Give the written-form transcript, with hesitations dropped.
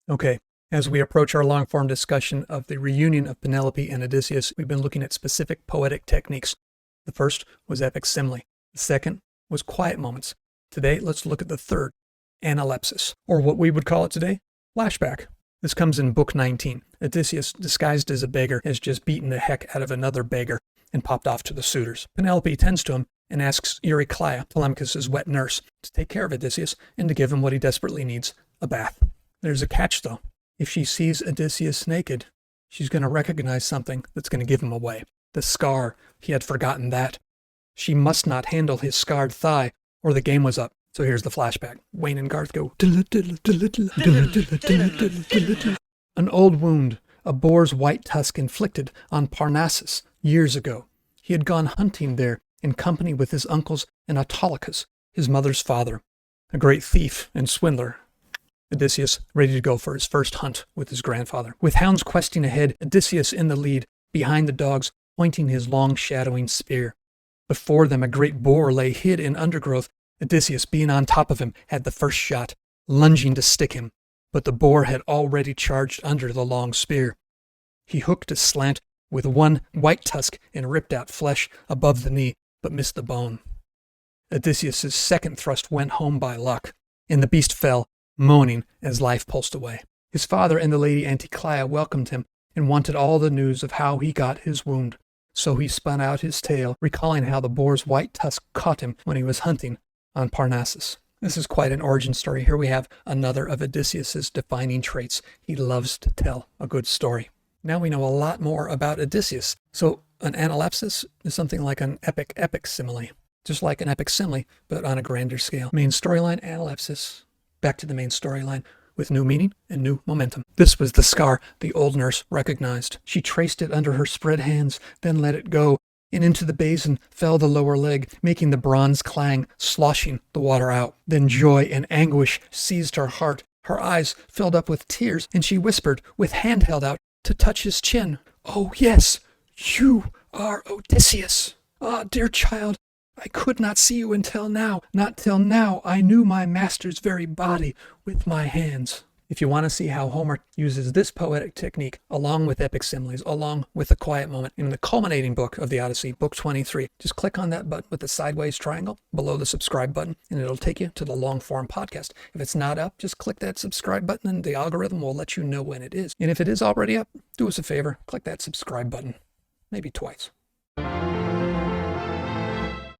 Okay, as we approach our long-form discussion of the reunion of Penelope and Odysseus, we've been looking at specific poetic techniques. The first was epic simile. The second was quiet moments. Today, let's look at the third, analepsis, or what we would call it today, flashback. This comes in Book 19. Odysseus, disguised as a beggar, has just beaten the heck out of another beggar and popped off to the suitors. Penelope tends to him and asks Eurykleia, Telemachus's wet nurse, to take care of Odysseus and to give him what he desperately needs, a bath. There's a catch, though. If she sees Odysseus naked, she's going to recognize something that's going to give him away. The scar. He had forgotten that. She must not handle his scarred thigh, or the game was up. So here's the flashback. Wayne and Garth go. An old wound, a boar's white tusk inflicted on Parnassus years ago. He had gone hunting there in company with his uncles and Autolycus, his mother's father, a great thief and swindler. Odysseus ready to go for his first hunt with his grandfather. With hounds questing ahead, Odysseus in the lead, behind the dogs, pointing his long shadowing spear. Before them a great boar lay hid in undergrowth. Odysseus, being on top of him, had the first shot, lunging to stick him, but the boar had already charged under the long spear. He hooked aslant with one white tusk and ripped out flesh above the knee, but missed the bone. Odysseus's second thrust went home by luck, and the beast fell, moaning as life pulsed away. His father and the lady Eurycleia welcomed him and wanted all the news of how he got his wound. So he spun out his tale, recalling how the boar's white tusk caught him when he was hunting on Parnassus. This is quite an origin story. Here we have another of Odysseus's defining traits. He loves to tell a good story. Now we know a lot more about Odysseus. So an analepsis is something like an epic simile. Just like an epic simile, but on a grander scale. Main storyline, analepsis. Back to the main storyline with new meaning and new momentum. This was the scar the old nurse recognized. She traced it under her spread hands, then let it go, and into the basin fell the lower leg, making the bronze clang, sloshing the water out. Then joy and anguish seized her heart. Her eyes filled up with tears, and she whispered, with hand held out, to touch his chin, "Oh yes, you are Odysseus. Ah, dear child, I could not see you until now. Not till now I knew my master's very body with my hands." If you want to see how Homer uses this poetic technique along with epic similes, along with the quiet moment in the culminating book of the Odyssey, book 23, just click on that button with the sideways triangle below the subscribe button, and it'll take you to the long form podcast. If it's not up, just click that subscribe button and the algorithm will let you know when it is. And if it is already up, do us a favor, click that subscribe button, maybe twice.